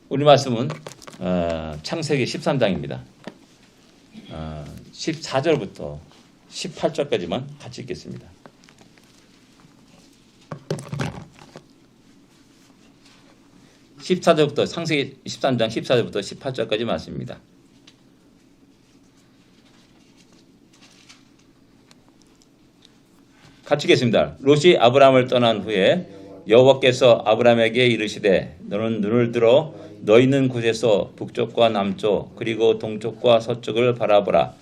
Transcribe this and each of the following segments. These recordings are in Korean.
우리 말씀은 창세기 13장입니다. 14절부터 18절까지만 같이 읽겠습니다. 창세기 13장 14절부터 18절까지 말씀입니다. 같이 읽겠습니다. 롯이 아브라함을 떠난 후에 여호와께서 아브라함에게 이르시되 너는 눈을 들어 너 있는 곳에서 북쪽과 남쪽 그리고 동쪽과 서쪽을 바라보라.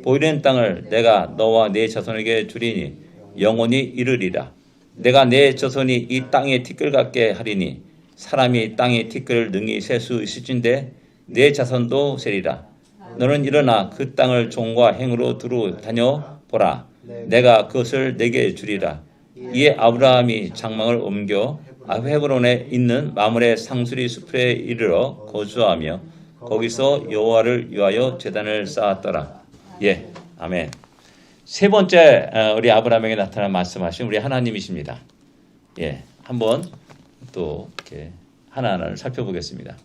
보이는 땅을 내가 너와 네 자손에게 주리니 영원히 이르리라. 내가 네 자손이 이 땅의 티끌 같게 하리니 사람이 땅의 티끌을 능히 셀 수 있을진데 네 자손도 세리라. 너는 일어나 그 땅을 종과 행으로 두루 다녀 보라. 내가 그것을 내게 주리라. 이에 아브라함이 장막을 옮겨 헤브론에 있는 마므레 상수리 숲에 이르러 거주하며 거기서 여호와를 위하여 제단을 쌓았더라. 예, 아멘. 세 번째 우리 아브라함에게 나타난 말씀하신 우리 하나님이십니다. 예, 한번 또 이렇게 하나하나를 살펴보겠습니다.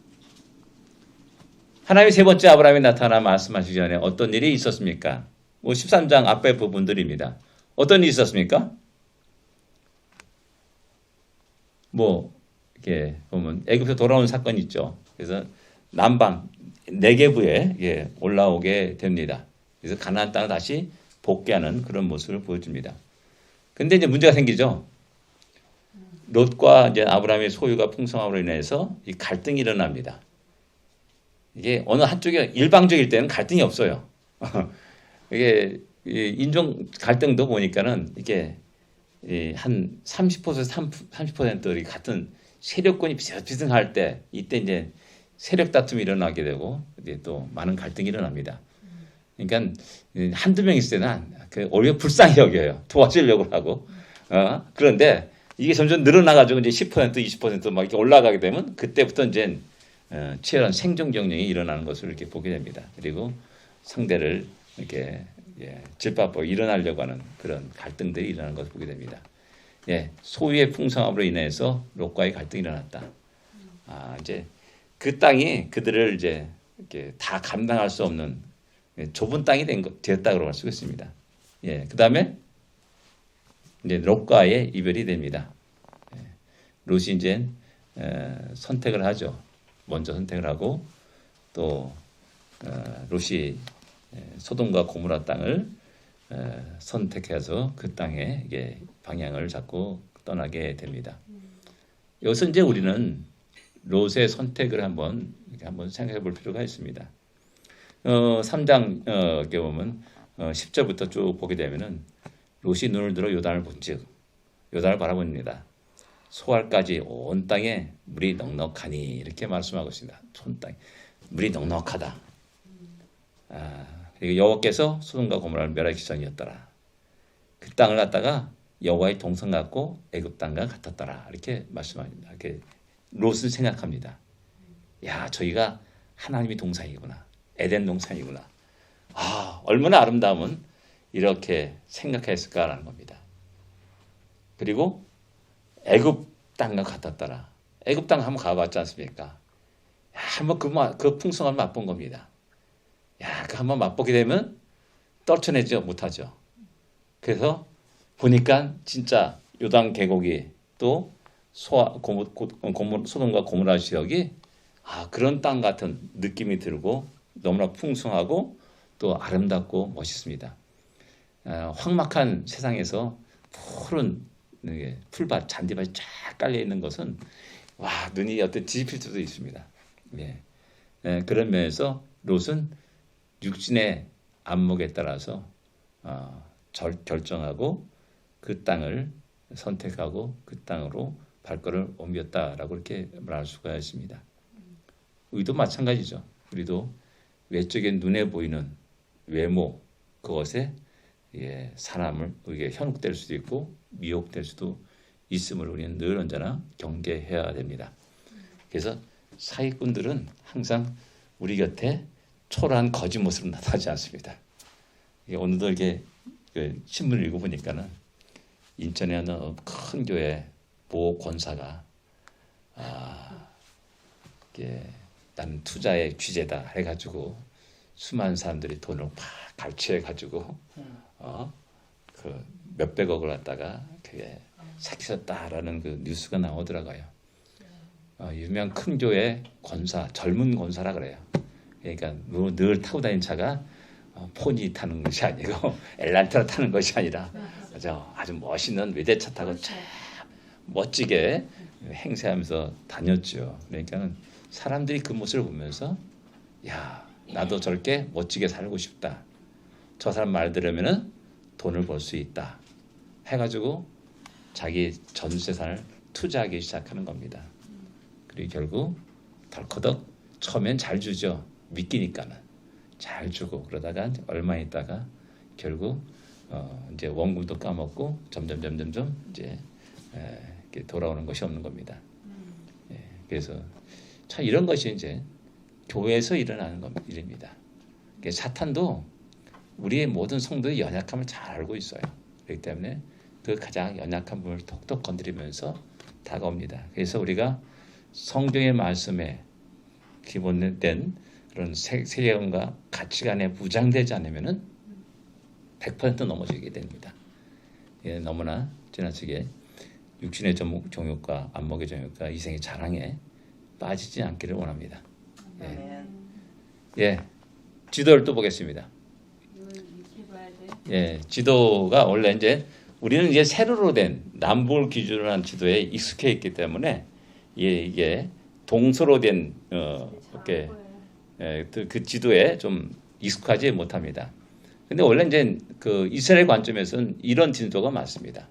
하나님이 세 번째 아브라함에 나타나 말씀하시기 전에 어떤 일이 있었습니까? 13장 앞에 부분들입니다. 어떤 일이 있었습니까? 이렇게 보면 애굽에서 돌아온 사건이 있죠. 그래서 남방 네게브에 올라오게 됩니다. 그래서 가나안 땅을 다시 복귀하는 그런 모습을 보여줍니다. 근데 이제 문제가 생기죠. 롯과 이제 아브라함의 소유가 풍성함으로 인해서 이 갈등이 일어납니다. 이게 어느 한쪽이 일방적일 때는 갈등이 없어요. 이게 인종 갈등도 보니까는 이게 한 30% 같은 세력권이 비슷비슷할 때 이때 이제 세력 다툼이 일어나게 되고 이제 또 많은 갈등이 일어납니다. 그러니까 한두 명 있을 때는 오히려 불쌍히 여겨요. 도와주려고 하고. 그런데 이게 점점 늘어나가지고 이제 10%, 20% 막 이렇게 올라가게 되면 그때부터 이제 치열한 생존 경쟁이 일어나는 것을 이렇게 보게 됩니다. 그리고 상대를 이렇게 질밥하고 일어나려고 하는 그런 갈등들이 일어나는 것을 보게 됩니다. 예, 소유의 풍성함으로 인해서 롯과의 갈등이 일어났다. 이제 그 땅이 그들을 이제 이렇게 다 감당할 수 없는 좁은 땅이 되었다고 할 수 있습니다. 예, 그 다음에 이제 롯과의 이별이 됩니다. 예, 롯이 이제 선택을 하죠. 먼저 선택을 하고 또 롯이 소돔과 고모라 땅을 선택해서 그 땅에 이게 방향을 잡고 떠나게 됩니다. 여기서 이제 우리는 롯의 선택을 한번 생각해 볼 필요가 있습니다. 3장 보면 10절부터 쭉 보게 되면은 롯이 눈을 들어 요단을 본즉 요단을 바라봅니다. 소알까지 온 땅에 물이 넉넉하니 이렇게 말씀하고 있습니다. 온 땅 물이 넉넉하다. 그리고 여호와께서 소돔과 고모라를 멸할 기선이었더라. 그 땅을 갖다가 여호와의 동성 같고 애굽 땅과 같았더라. 이렇게 말씀합니다. 이렇게 롯은 생각합니다. 야, 저희가 하나님의 동산이구나. 에덴 동산이구나. 얼마나 아름다우면 이렇게 생각했을까라는 겁니다. 그리고 애굽 땅과 같았더라. 애굽 땅 한번 가봤지 않습니까? 한번 그 풍성함을 맛본 겁니다. 그 한번 맛보게 되면 떨쳐내지 못하죠. 그래서 보니까 진짜 요단 계곡이 또 소돔과 고모라 지역이 그런 땅 같은 느낌이 들고 너무나 풍성하고 또 아름답고 멋있습니다. 황막한 세상에서 푸른 풀밭, 잔디밭이 쫙 깔려 있는 것은 눈이 어떤 뒤집힐 수도 있습니다. 그런 면에서 롯은 육신의 안목에 따라서 결정하고 그 땅을 선택하고 그 땅으로 발걸음을 옮겼다라고 이렇게 말할 수가 있습니다. 우리도 마찬가지죠. 우리도 외적인 눈에 보이는 외모 그것에 사람을 우리에게 현혹될 수도 있고 미혹될 수도 있음을 우리는 늘 언제나 경계해야 됩니다. 그래서 사기꾼들은 항상 우리 곁에 초라한 거짓 모습으로 나타나지 않습니다. 오늘도 이렇게 신문을 읽어보니까는 인천에 어느 큰 교회 모 권사가 나는 투자의 귀재다 해가지고 수많은 사람들이 돈을 막 갈취해가지고 그 몇백억을 갖다가 그게 삭혔다라는 그 뉴스가 나오더라고요. 유명 큰 교회 권사, 젊은 권사라 그래요. 그러니까 늘 타고 다니는 차가 포니 타는 것이 아니고 엘란트라 타는 것이 아니라 아주 멋있는 외제차 타고 참 멋지게 행세하면서 다녔죠. 그러니까 사람들이 그 모습을 보면서 야, 나도 저렇게 멋지게 살고 싶다. 저 사람 말 들으면은 돈을 벌 수 있다. 해가지고 자기 전 재산을 투자하기 시작하는 겁니다. 그리고 결국 덜커덕 처음엔 잘 주죠. 믿기니까는 잘 주고 그러다가 얼마 있다가 결국 이제 원금도 까먹고 점점 이제 이렇게 돌아오는 것이 없는 겁니다. 그래서 참 이런 것이 이제 교회에서 일어나는 일입니다. 사탄도 우리의 모든 성도의 연약함을 잘 알고 있어요. 그렇기 때문에 그 가장 연약한 부분을 톡톡 건드리면서 다가옵니다. 그래서 우리가 성경의 말씀에 기본된 그런 세계관과 가치관에 무장되지 않으면은 100% 넘어지게 됩니다. 너무나 지나치게 육신의 정욕과 안목의 정욕과 이생의 자랑에 빠지지 않기를 원합니다. 지도를 또 보겠습니다. 지도가 원래 이제 우리는 이제 세로로 된 남북을 기준으로 한 지도에 익숙해 있기 때문에 이게 동서로 된 이렇게 그 지도에 좀 익숙하지 못합니다. 근데 원래 이제 그 이스라엘 관점에서는 이런 지도가 맞습니다.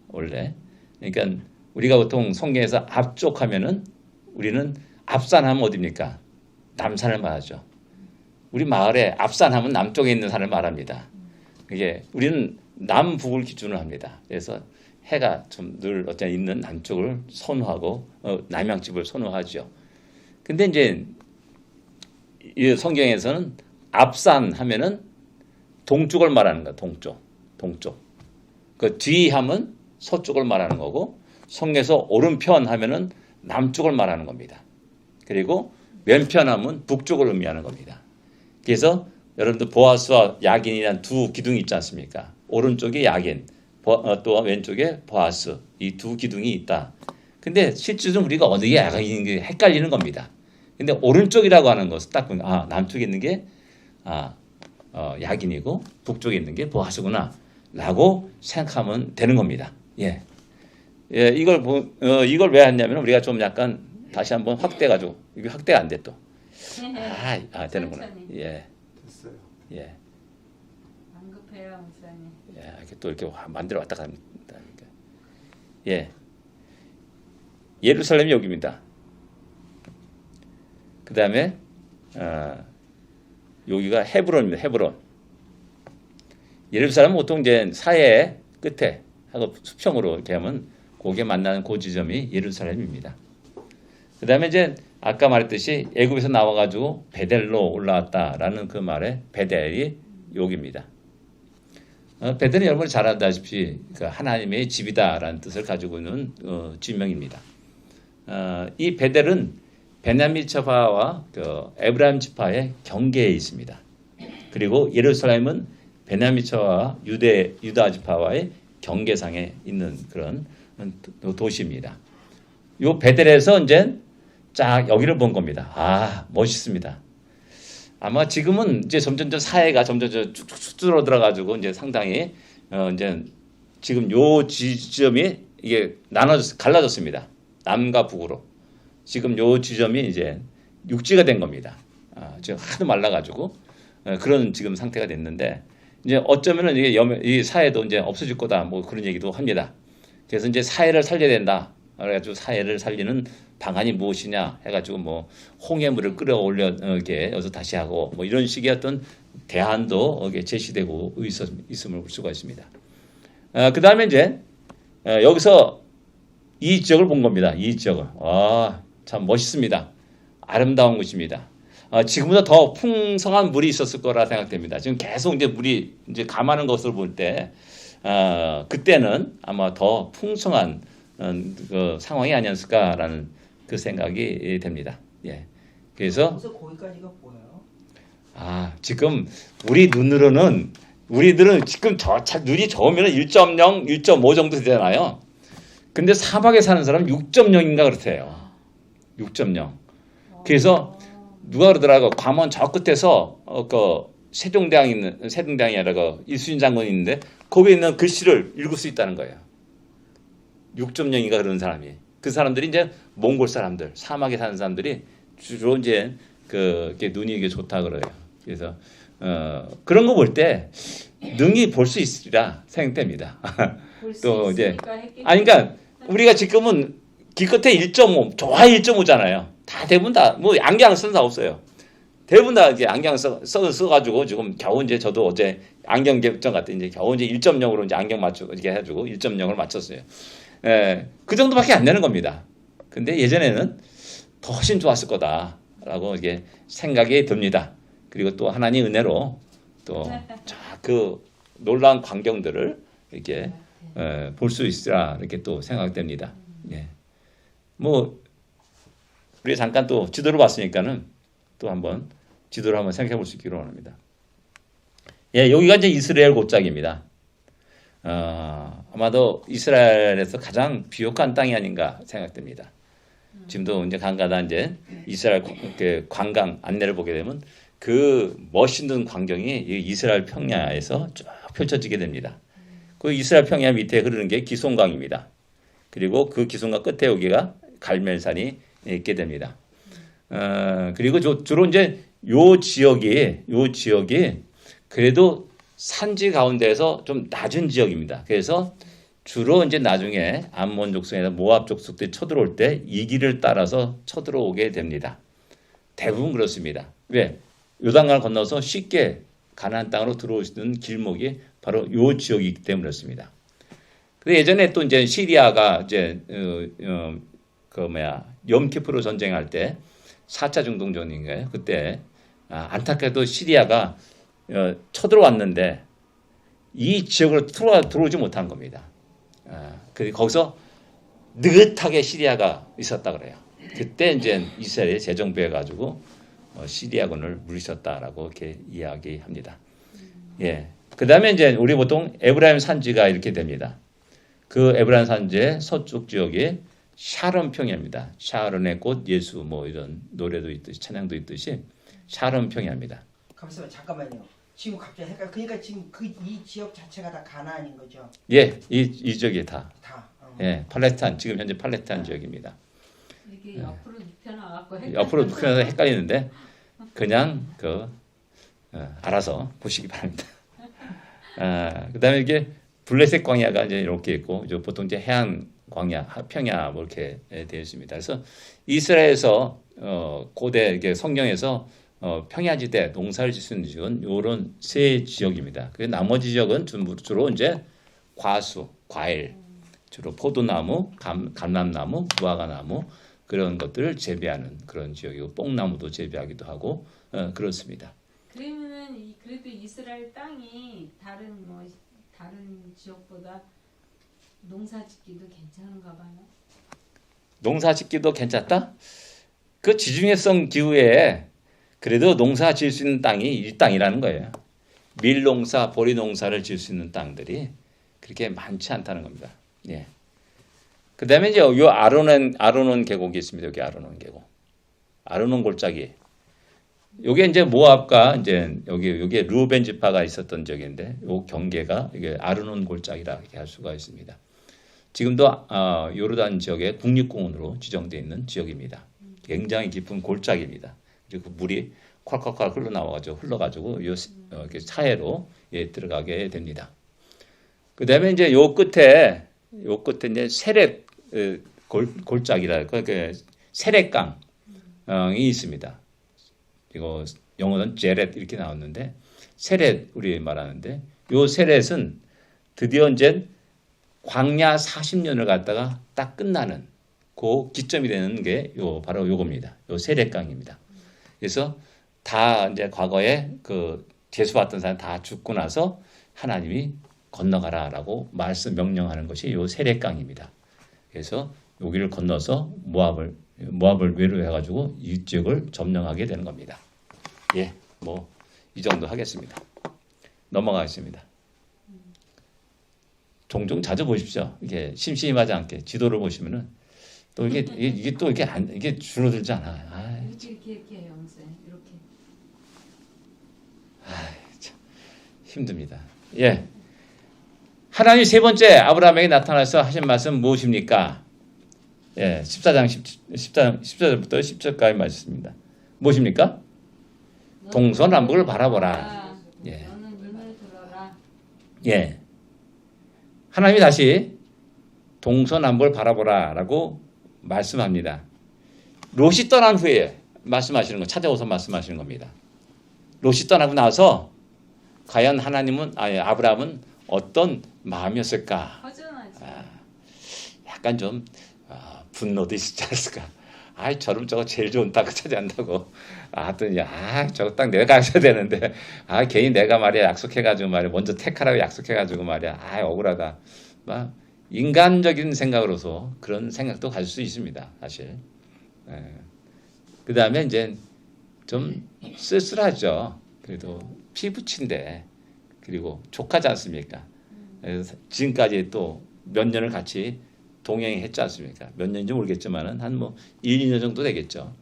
원래 그러니까 우리가 보통 성경에서 앞쪽 하면은 우리는 앞산하면 어디입니까? 남산을 말하죠. 우리 마을에 앞산하면 남쪽에 있는 산을 말합니다. 이게 우리는 남북을 기준으로 합니다. 그래서 해가 좀 늘 어떤 있는 남쪽을 선호하고 남양집을 선호하죠. 근데 이제 이 성경에서는 앞산 하면은 동쪽을 말하는 거야. 동쪽. 그 뒤 하면 서쪽을 말하는 거고 성경에서 오른편 하면은 남쪽을 말하는 겁니다. 그리고 왼편 하면 북쪽을 의미하는 겁니다. 그래서 여러분들 보아스와 야긴이라는 두 기둥이 있지 않습니까? 오른쪽에 야긴, 또 왼쪽에 보아스 이 두 기둥이 있다. 근데 실질적으로 우리가 어느 게 야긴인지 헷갈리는 겁니다. 근데 오른쪽이라고 하는 것은 딱 보면 남쪽에 있는 게 야긴이고 북쪽에 있는 게 보아스구나 라고 생각하면 되는 겁니다. 이걸 왜 했냐면 우리가 좀 약간 다시 한번 확대가지고 이게 확대가 안 돼 또. 되는구나. 됐어요. 안 급해요, 목사님. 이렇게 또 이렇게 만들어 왔다 갑니다. 예루살렘이 여기입니다. 그 다음에 여기가 헤브론입니다. 헤브론. 예루살렘은 보통 이제 사해 끝에 하고 수평으로 이렇게 하면 거기에 만나는 그 지점이 예루살렘입니다. 그 다음에 이제 아까 말했듯이 애굽에서 나와가지고 베델로 올라왔다라는 그 말에 베델이 여기입니다. 베델은 여러분이 잘 알다시피 하나님의 집이다라는 뜻을 가지고 있는 지명입니다. 이 베델은 베냐민 지파와 에브라임 지파의 경계에 있습니다. 그리고 예루살렘은 베냐민 지파와 유다 지파와의 경계상에 있는 그런 도시입니다. 이 베델에서 이제 쫙 여기를 본 겁니다. 멋있습니다. 아마 지금은 이제 점점 사회가 점점 쭉쭉 줄어들어가지고 이제 상당히 이제 지금 요 지점이 이게 갈라졌습니다. 남과 북으로. 지금 요 지점이 이제 육지가 된 겁니다. 지금 하도 말라가지고 그런 지금 상태가 됐는데 이제 어쩌면은 이게 이 사회도 이제 없어질 거다 뭐 그런 얘기도 합니다. 그래서 이제 사회를 살려야 된다. 그래가지고 사회를 살리는 방안이 무엇이냐 해가지고 뭐 홍해물을 끌어올려 이렇게 여기서 다시 하고 뭐 이런 식의 어떤 대안도 제시되고 있음을 볼 수가 있습니다. 그 다음에 이제 여기서 이 지역을 본 겁니다. 이 지역을 참 멋있습니다. 아름다운 곳입니다. 지금보다 더 풍성한 물이 있었을 거라 생각됩니다. 지금 계속 이제 물이 이제 감하는 것을 볼 때 그때는 아마 더 풍성한 그 상황이 아니었을까라는 그 생각이 됩니다. 그래서 벌써 거기까지가 뭐예요? 지금 우리 눈으로는 우리들은 지금 눈이 좋으면 1.0, 1.5 정도 되잖아요. 근데 사막에 사는 사람은 6.0인가 그렇대요. 6.0. 그래서 누가 그러더라고. 광원 저 끝에서 세종대왕이 아니라 이순신 장군이 있는데 거기에 있는 글씨를 읽을 수 있다는 거예요. 6.0인가 그런 사람이. 그 사람들이 이제 몽골 사람들, 사막에 사는 사람들이 주로 이제 이렇게 눈이 이게 좋다 그래요. 그래서 그런 거 볼 때 능히 볼 수 있으리라 생각됩니다. 또 이제 그러니까 우리가 지금은 기껏해 1.5, 좋아야 1.5잖아요. 다 대부분 뭐 안경 쓰는 사람 없어요. 대부분 다 이제 안경 써가지고 지금 겨우 이제 저도 어제 안경 결정 갔다 이제 겨우 이제 1.0으로 이제 안경 맞추고 이렇게 해가지고 1.0을 맞췄어요. 그 정도밖에 안 되는 겁니다. 근데 예전에는 더 훨씬 좋았을 거다라고 이게 생각이 듭니다. 그리고 또 하나님 은혜로 또 그 놀라운 광경들을 이렇게 볼 수 있으라 이렇게 또 생각됩니다. 예. 뭐 우리 잠깐 또 지도를 봤으니까는 또 한번 지도를 한번 생각해 볼 수 있기로 합니다. 예, 여기가 이제 이스라엘 골짜기입니다. 아마도 이스라엘에서 가장 비옥한 땅이 아닌가 생각됩니다. 지금도 이제 간가다 이제 이스라엘 관광 안내를 보게 되면 그 멋있는 광경이 이스라엘 평야에서 쭉 펼쳐지게 됩니다. 그 이스라엘 평야 밑에 흐르는 게 기손강입니다. 그리고 그 기손강 끝에 여기가 갈멜산이 있게 됩니다. 그리고 주로 이제 요 지역이 그래도 산지 가운데에서 좀 낮은 지역입니다. 그래서 주로 이제 나중에 암몬 족속이나 모압 족속들이 쳐들어올 때 이 길을 따라서 쳐들어오게 됩니다. 대부분 그렇습니다. 왜? 요단강을 건너서 쉽게 가나안 땅으로 들어올 수 있는 길목이 바로 요 지역이기 때문에 그렇습니다. 근데 예전에 또 이제 시리아가 이제 염키프로 전쟁할 때 4차 중동전인가요? 그때 안타깝게도 시리아가 쳐들어왔는데 이 지역으로 들어오지 못한 겁니다. 그래서 거기서 느긋하게 시리아가 있었다 그래요. 그때 이제 이스라엘이 재정비해가지고 시리아군을 물리쳤다라고 이렇게 이야기합니다. 예. 그 다음에 이제 우리 보통 에브라임 산지가 이렇게 됩니다. 그 에브라임 산지의 서쪽 지역이 샤론 평야입니다. 샤론의 꽃 예수 뭐 이런 노래도 있듯이 찬양도 있듯이 샤론 평야입니다. 잠깐만요. 지금 갑자기 헷갈려. 그러니까 지금 이 지역 자체가 다 가나안인 거죠? 예, 이 지역이 다. 예, 팔레스타인 지금 현재 팔레스타인 지역입니다. 이게 옆으로 눕혀놔갖고 옆으로 눕혀서 헷갈리는데 그냥 알아서 보시기 바랍니다. 그다음에 이게 블레셋 광야가 이제 이렇게 있고 보통 이제 해안 광야, 평야 뭐 이렇게 되어 있습니다. 그래서 이스라엘에서 고대 이게 성경에서 평야지대 농사를 짓 수 있는 지역은 이런 세 지역입니다. 그 나머지 지역은 주로 이제 과수, 과일, 주로 포도나무, 감람나무, 무화과나무 그런 것들을 재배하는 그런 지역이고 뽕나무도 재배하기도 하고 그렇습니다. 그러면은 그래도 이스라엘 땅이 다른 지역보다 농사짓기도 괜찮은가 봐요. 농사짓기도 괜찮다? 그 지중해성 기후에 그래도 농사 지을 수 있는 땅이 이 땅이라는 거예요. 밀농사, 보리농사를 지을 수 있는 땅들이 그렇게 많지 않다는 겁니다. 예. 그 다음에 이제 요 아르논 계곡이 있습니다. 여기 아르논 계곡. 아르논 골짜기. 요게 이제 모압과 이제 여기에 루벤 지파가 있었던 지역인데 요 경계가 이게 아르논 골짜기라 이렇게 할 수가 있습니다. 지금도 요르단 지역의 국립공원으로 지정되어 있는 지역입니다. 굉장히 깊은 골짜기입니다. 그리고 물이 콸콸콸 흘러가지고 이렇게 사해로 들어가게 됩니다. 그 다음에 이제 요 끝에 이제 세렛 골짜기라 그 세렛강이 있습니다. 이거 영어는 제렛 이렇게 나왔는데 세렛 우리 말하는데 요 세렛은 드디어 이제 광야 40년을 갖다가 딱 끝나는 그 기점이 되는 게 바로 요겁니다. 요 세렛강입니다. 그래서 다 이제 과거에 그 제수받던 사람 다 죽고 나서 하나님이 건너가라라고 명령하는 것이 요 세렛강입니다. 그래서 여기를 건너서 모압을 모압을 외로해가지고 이 지역을 점령하게 되는 겁니다. 예, 뭐 이 정도 하겠습니다. 넘어가겠습니다. 종종 자주 보십시오. 이게 심심하지 않게 지도를 보시면은 또 이게 또 이게 줄어들지 않아요. 아이, 이렇게 해요, 선생님. 이렇게. 참 힘듭니다. 예, 하나님이 세 번째 아브라함에게 나타나서 하신 말씀 무엇입니까? 예, 14절부터 10절까지 말씀입니다. 무엇입니까? 동서남북을 바라보라. 예. 너는 눈을 들어라. 예. 하나님이 다시 동서남북을 바라보라라고 말씀합니다. 롯이 떠난 후에 말씀하시는 거, 찾아오서 말씀하시는 겁니다. 롯이 떠나고 나서 과연 아브라함은 어떤 마음이었을까? 허전하지. 약간 좀 분노도 있지 않았을까? 저럼 저거 제일 좋은 땅 차지한다고. 하더니 저거 땅 내가 가져야 되는데 괜히 내가 말이야 약속해가지고 말이야 먼저 택하라고 약속해가지고 말이야 억울하다. 막 인간적인 생각으로서 그런 생각도 가질 수 있습니다, 사실. 그 다음에 이제 좀 쓸쓸하죠. 그래도 피부친데 그리고 족하지 않습니까? 그래서 지금까지 또 몇 년을 같이 동행했지 않습니까? 몇 년인지 모르겠지만은 한 1, 2년 정도 되겠죠.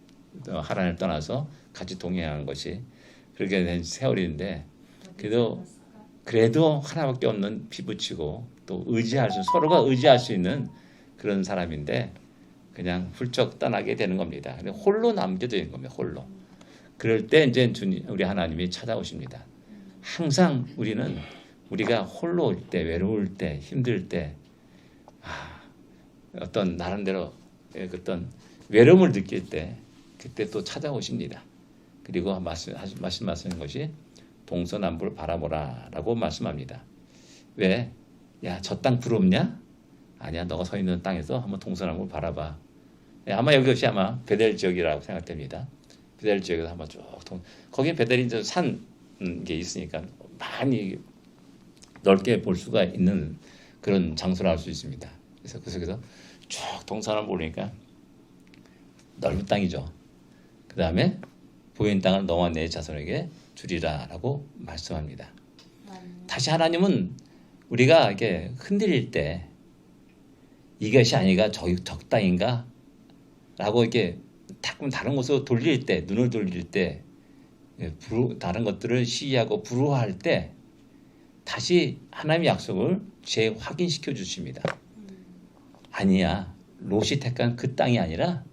하란을 떠나서 같이 동행하는 것이 그렇게 된 세월인데 그래도 하나밖에 없는 피부치고 또 서로가 의지할 수 있는 그런 사람인데 그냥 훌쩍 떠나게 되는 겁니다. 홀로 남겨져 겁니다. 홀로. 그럴 때 이제 우리 하나님이 찾아오십니다. 항상 우리가 홀로 올 때, 외로울 때, 힘들 때 어떤 나름대로 어떤 외로움을 느낄 때 그때 또 찾아오십니다. 그리고 말씀하시는 것이 동서남북을 바라보라라고 말씀합니다. 왜? 야, 저 땅 부럽냐? 아니야, 너가 서 있는 땅에서 한번 동서남북을 바라봐. 아마 여기 아마 베델 지역이라고 생각됩니다. 베델 지역에서 한번 쭉 거기에 베델이 이제 산 게 있으니까 많이 넓게 볼 수가 있는 그런 장소를 알 수 있습니다. 그래서 쭉 동서남북 보니까 넓은 땅이죠. 그 다음에 보이는 땅을 너와 내 자손에게 주리라라고 말씀합니다. 다시 하나님은 우리가 이렇게 흔들릴 때 이것이 아니가 저 땅인가? 라고 이렇게 다른 곳으로 돌릴 때, 눈을 돌릴 때, 다른 것들을 시기하고 불허할 때 다시 하나님의 약속을 재확인시켜 주십니다. 아니야, 롯이 택한 그 땅이 아니라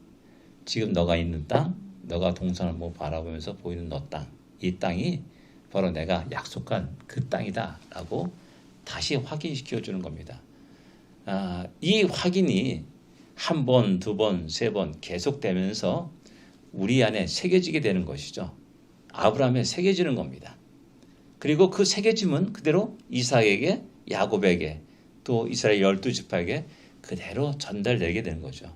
지금 너가 있는 땅, 너가 동서남북 바라보면서 보이는 너 땅, 이 땅이 바로 내가 약속한 그 땅이다라고 다시 확인시켜 주는 겁니다. 이 확인이 한 번, 두 번, 세 번 계속되면서 우리 안에 새겨지게 되는 것이죠. 아브라함에 새겨지는 겁니다. 그리고 그 새겨짐은 그대로 이삭에게, 야곱에게, 또 이스라엘 12지파에게 그대로 전달되게 되는 거죠.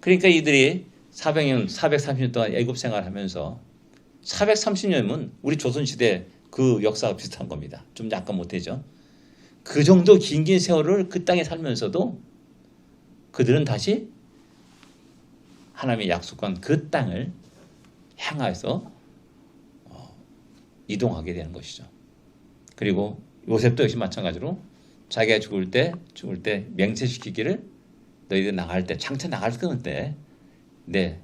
그러니까 이들이 430년 동안 애굽 생활하면서 430년이면 우리 조선시대 그 역사가 비슷한 겁니다. 좀 약간 못되죠. 그 정도 긴 세월을 그 땅에 살면서도 그들은 다시 하나님의 약속한 그 땅을 향해서 이동하게 되는 것이죠. 그리고 요셉도 역시 마찬가지로 자기가 죽을 때 맹세시키기를 너희들 나갈 때 창차 나갈 때 내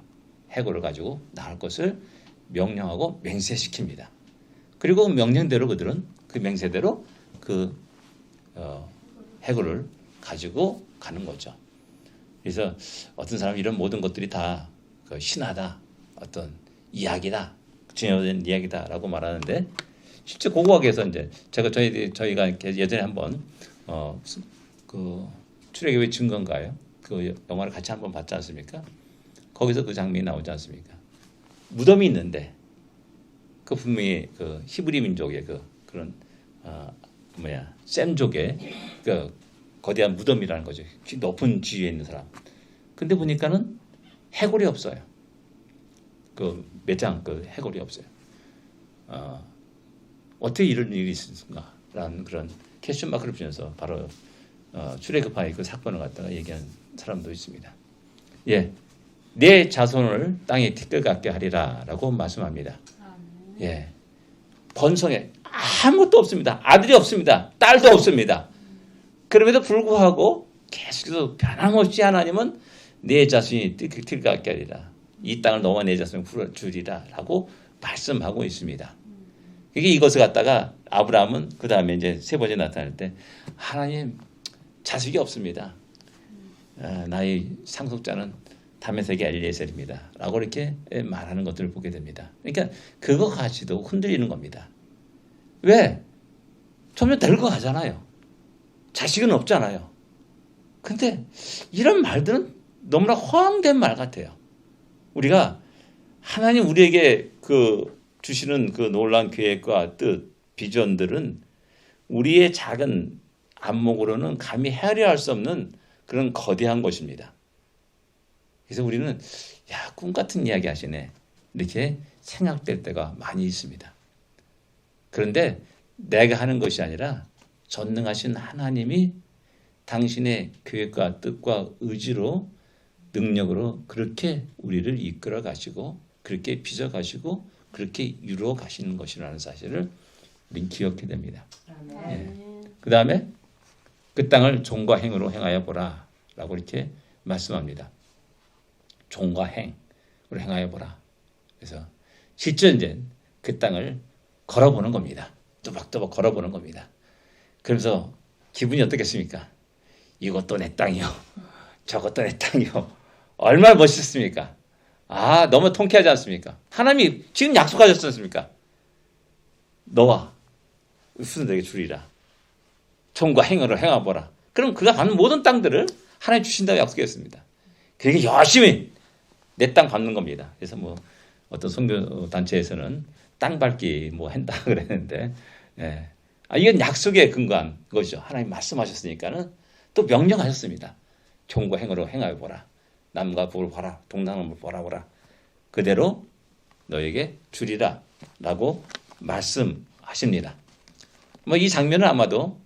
해골을 가지고 나갈 것을 명령하고 맹세시킵니다. 그리고 명령대로 그들은 그 맹세대로 그 해골을 가지고 가는 거죠. 그래서 어떤 사람은 이런 모든 것들이 다 신화다, 어떤 이야기다, 중요한 이야기다라고 말하는데 실제 고고학에서 이제 저희가 예전에 한번 그 출애굽의 증거인가요? 그 영화를 같이 한번 봤지 않습니까? 거기서 그 장면이 나오지 않습니까? 무덤이 있는데 그 분명히 그 히브리 민족의 그런 셈족의 그 거대한 무덤이라는 거죠. 높은 지위에 있는 사람. 근데 보니까는 해골이 없어요. 그 매장 해골이 없어요. 어떻게 이런 일이 있었는가라는 그런 퀘스천 마크를 붙여서 바로 출애굽하의 그 사건을 갖다가 얘기하는 사람도 있습니다. 예, 내 자손을 땅에 티끌 같게 하리라라고 말씀합니다. 아멘. 예, 번성에 아무것도 없습니다. 아들이 없습니다. 딸도 없습니다. 그럼에도 불구하고 계속해서 변함없이 하나님은 내 자손이 티끌 같게 하리라. 이 땅을 너와 내 자손을 주리라라고 말씀하고 있습니다. 이게 이것을 갖다가 아브라함은 그 다음에 이제 세 번째 나타날 때 하나님 자식이 없습니다. 나의 상속자는 다메섹의 엘리에셀입니다. 라고 이렇게 말하는 것들을 보게 됩니다. 그러니까 그거 가지도 흔들리는 겁니다. 왜? 점점 늙어 가잖아요. 자식은 없잖아요. 근데 이런 말들은 너무나 허황된 말 같아요. 우리가 하나님 우리에게 주시는 그 놀라운 계획과 뜻, 비전들은 우리의 작은 안목으로는 감히 헤아려 수 없는 그런 거대한 것입니다. 그래서 우리는 야, 꿈 같은 이야기 하시네. 이렇게 생각될 때가 많이 있습니다. 그런데 내가 하는 것이 아니라 전능하신 하나님이 당신의 계획과 뜻과 의지로 능력으로 그렇게 우리를 이끌어 가시고 그렇게 빚어 가시고 그렇게 이루어 가시는 것이라는 사실을 우리는 기억해야 됩니다. 예. 그 다음에 그 땅을 종과 행으로 행하여 보라 라고 이렇게 말씀합니다. 종과 행으로 행하여 보라. 그래서 실제 이제 그 땅을 걸어보는 겁니다. 또박또박 걸어보는 겁니다. 그러면서 기분이 어떻겠습니까? 이것도 내 땅이요. 저것도 내 땅이요. 얼마나 멋있습니까? 아, 너무 통쾌하지 않습니까? 하나님이 지금 약속하셨지 않습니까? 너와 후손들에게 주리라. 종과 행으로 행하보라. 그럼 그가 가는 모든 땅들을 하나님 주신다고 약속했습니다. 그게 열심히 내 땅 밟는 겁니다. 그래서 뭐 어떤 선교 단체에서는 땅 밟기 뭐 한다 그랬는데, 예. 이건 약속에 근거한 것이죠. 하나님 말씀하셨으니까는 또 명령하셨습니다. 종과 행으로 행하여 보라. 남과 북을 봐라. 동남을 보라. 그대로 너에게 주리라 라고 말씀하십니다. 뭐 이 장면은 아마도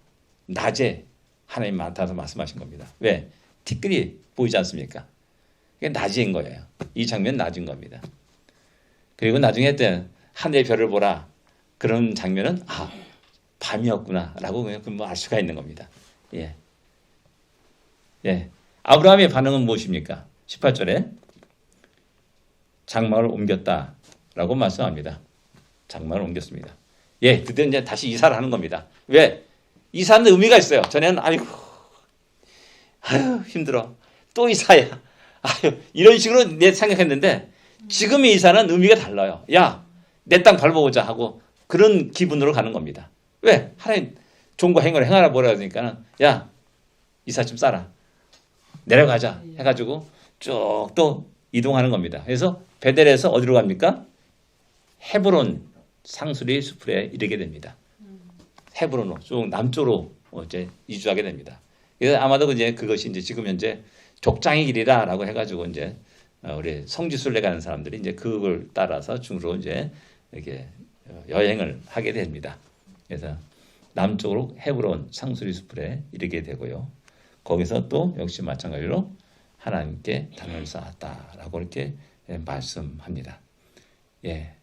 낮에 하나님 나타나서 말씀하신 겁니다. 왜? 티끌이 보이지 않습니까? 그게 낮인 거예요. 이 장면은 낮인 겁니다. 그리고 나중에 하늘의 별을 보라. 그런 장면은 밤이었구나 라고 그냥 알 수가 있는 겁니다. 예. 예. 아브라함의 반응은 무엇입니까? 18절에 장막을 옮겼다 라고 말씀합니다. 장막을 옮겼습니다. 예, 드디어 이제 다시 이사를 하는 겁니다. 왜? 이사하는 의미가 있어요. 전에는 아유 힘들어. 또 이사야. 아유, 이런 식으로 내 생각했는데 지금의 이사는 의미가 달라요. 야, 내 땅 밟아보자 하고 그런 기분으로 가는 겁니다. 왜? 하나님 종과 행을 행하라 보라 하니까는 야, 이사 좀 싸라. 내려가자 해가지고 쭉 또 이동하는 겁니다. 그래서 베델에서 어디로 갑니까? 헤브론 상수리 수풀에 이르게 됩니다. 헤브론으로 쭉 남쪽으로 이제 이주하게 됩니다. 그래서 아마도 이제 그것이 이제 지금 현재 족장의 길이라라고 해가지고 이제 우리 성지순례 가는 사람들이 이제 그걸 따라서 중으로 이제 이렇게 여행을 하게 됩니다. 그래서 남쪽으로 헤브론 상수리 수풀에 이르게 되고요. 거기서 또 역시 마찬가지로 하나님께 단을 쌓았다라고 이렇게 말씀합니다. 예,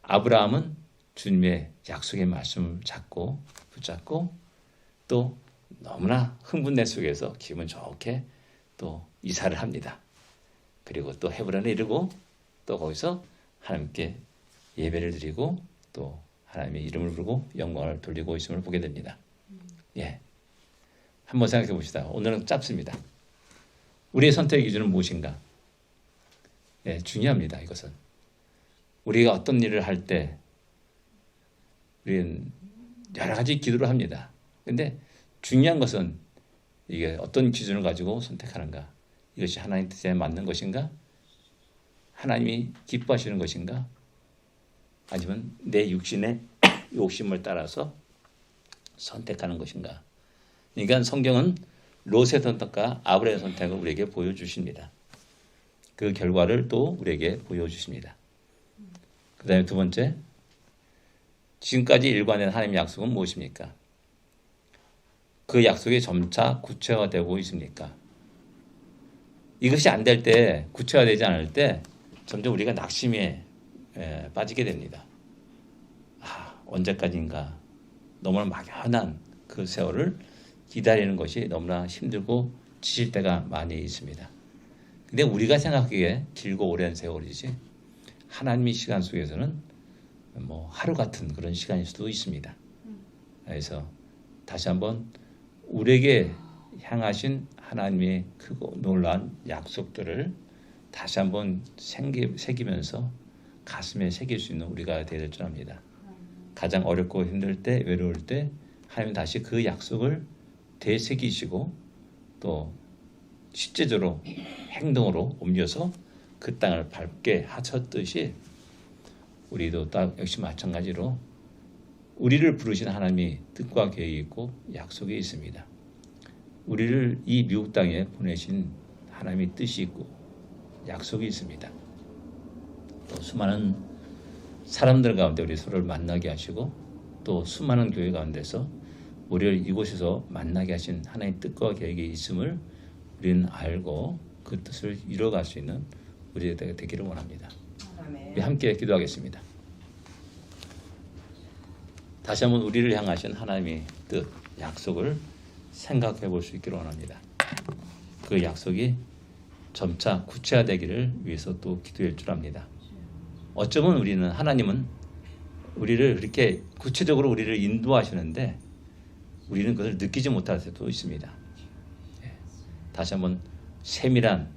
아브라함은 주님의 약속의 말씀을 붙잡고 또 너무나 흥분내 속에서 기분 좋게 또 이사를 합니다. 그리고 또 헤브론에 이르고 또 거기서 하나님께 예배를 드리고 또 하나님의 이름을 부르고 영광을 돌리고 있음을 보게 됩니다. 예, 한번 생각해 봅시다. 오늘은 짧습니다. 우리의 선택의 기준은 무엇인가? 예, 중요합니다. 이것은 우리가 어떤 일을 할 때 우리는 여러 가지 기도를 합니다. 근데 중요한 것은 이게 어떤 기준을 가지고 선택하는가? 이것이 하나님 뜻에 맞는 것인가? 하나님이 기뻐하시는 것인가? 아니면 내 육신의 욕심을 따라서 선택하는 것인가? 그러니까 성경은 롯의 선택과 아브라함의 선택을 우리에게 보여주십니다. 그 결과를 또 우리에게 보여주십니다. 그 다음에 두 번째, 지금까지 일관된 하나님의 약속은 무엇입니까? 그 약속이 점차 구체화되고 있습니까? 이것이 안 될 때, 구체화되지 않을 때 점점 우리가 낙심에 빠지게 됩니다. 언제까지인가 너무나 막연한 그 세월을 기다리는 것이 너무나 힘들고 지칠 때가 많이 있습니다. 근데 우리가 생각하기에 길고 오랜 세월이지 하나님의 시간 속에서는 뭐 하루 같은 그런 시간일 수도 있습니다. 그래서 다시 한번 우리에게 향하신 하나님의 크고 놀라운 약속들을 다시 한번 새기면서 가슴에 새길 수 있는 우리가 되야 될 줄 압니다. 가장 어렵고 힘들 때, 외로울 때 하나님은 다시 그 약속을 되새기시고 또 실제적으로 행동으로 옮겨서 그 땅을 밟게 하셨듯이 우리도 딱 역시 마찬가지로 우리를 부르신 하나님이 뜻과 계획이 있고 약속이 있습니다. 우리를 이 미국 땅에 보내신 하나님의 뜻이 있고 약속이 있습니다. 또 수많은 사람들 가운데 우리 서로를 만나게 하시고 또 수많은 교회 가운데서 우리를 이곳에서 만나게 하신 하나님의 뜻과 계획이 있음을 우리는 알고 그 뜻을 이뤄갈 수 있는 우리가 되기를 원합니다. 우리 함께 기도하겠습니다. 다시 한번 우리를 향하신 하나님의 뜻, 약속을 생각해 볼 수 있기를 원합니다. 그 약속이 점차 구체화되기를 위해서 또 기도할 줄 압니다. 어쩌면 우리는 하나님은 우리를 그렇게 구체적으로 우리를 인도하시는데 우리는 그것을 느끼지 못할 때도 있습니다. 다시 한번 세밀한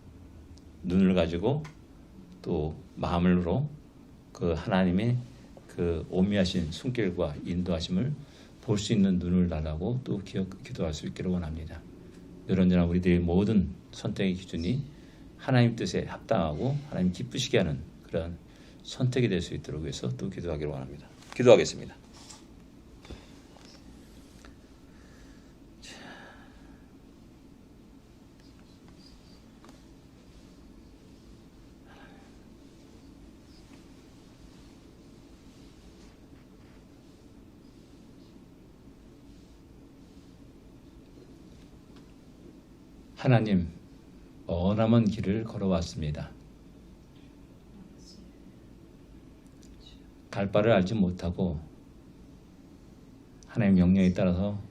눈을 가지고 또 마음으로 그 하나님의 그 오묘하신 손길과 인도하심을 볼 수 있는 눈을 달라고 또 기도할 수 있기를 원합니다. 이런저런 우리들의 모든 선택의 기준이 하나님 뜻에 합당하고 하나님 기쁘시게 하는 그런 선택이 될 수 있도록 해서 또 기도하기를 원합니다. 기도하겠습니다. 하나님, 머나먼 길을 걸어왔습니다. 갈 바를 알지 못하고 하나님의 명령에 따라서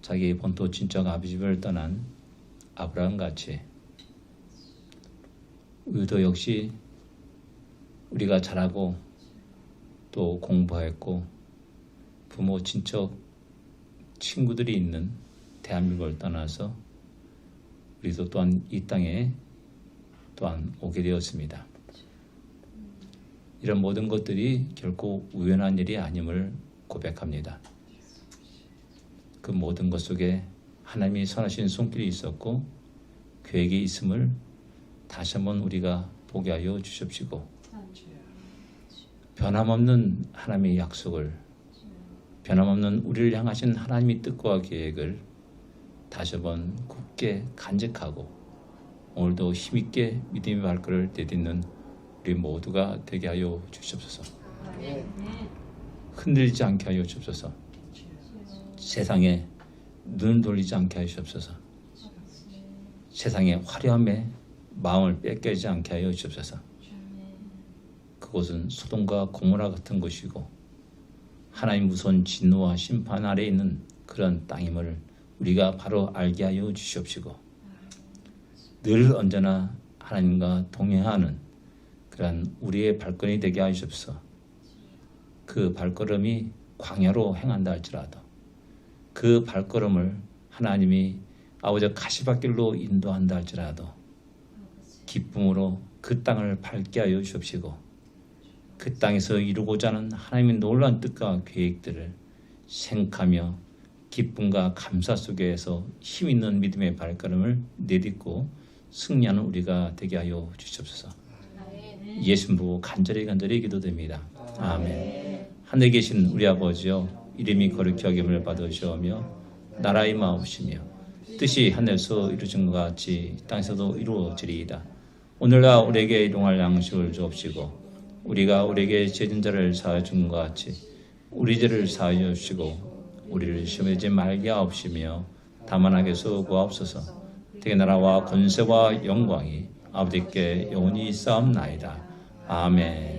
자기 본토 친척 아비 집을 떠난 아브라함 같이 우리도 역시 우리가 잘하고 또 공부했고 부모 친척 친구들이 있는 대한민국을 떠나서 우리도 또한 이 땅에 또한 오게 되었습니다. 이런 모든 것들이 결코 우연한 일이 아님을 고백합니다. 그 모든 것 속에 하나님이 선하신 손길이 있었고 계획이 있음을 다시 한번 우리가 보게 하여 주십시고 변함없는 하나님의 약속을 변함없는 우리를 향하신 하나님의 뜻과 계획을 다시 한번 굳게 간직하고 오늘도 힘있게 믿음의 발걸음을 내딛는 우리 모두가 되게 하여 주시옵소서. 흔들리지 않게 하여 주옵소서. 세상에 눈을 돌리지 않게 하여 주옵소서. 세상의 화려함에 마음을 뺏기지 않게 하여 주옵소서. 그곳은 소돔과 고모라 같은 곳이고 하나님 무서운 진노와 심판 아래에 있는 그런 땅임을 우리가 바로 알게 하여 주시옵시고 늘 언제나 하나님과 동행하는 그러한 우리의 발걸음이 되게 하시옵소서. 그 발걸음이 광야로 행한다 할지라도 그 발걸음을 하나님이 아버지 가시밭길로 인도한다 할지라도 기쁨으로 그 땅을 밟게 하여 주옵시고 그 땅에서 이루고자 하는 하나님의 놀라운 뜻과 계획들을 생각하며 기쁨과 감사 속에서 힘있는 믿음의 발걸음을 내딛고 승리하는 우리가 되게 하여 주시옵소서. 예수님 보고 간절히 기도됩니다. 아멘. 하늘에 계신 우리 아버지여 이름이 거룩히 여김을 받으시오며 나라의 마옵시며 뜻이 하늘에서 이루어진 것 같이 땅에서도 이루어지리이다. 오늘날 우리에게 일용할 양식을 주옵시고 우리가 우리에게 죄진 자를 사하여 준 것 같이 우리 죄를 사하여 주시고 우리를 시험에 들지 말게 하옵시며 다만 악에서 구하옵소서. 되게 나라와 권세와 영광이 아버지께 영원히 있사옵나이다. 아멘.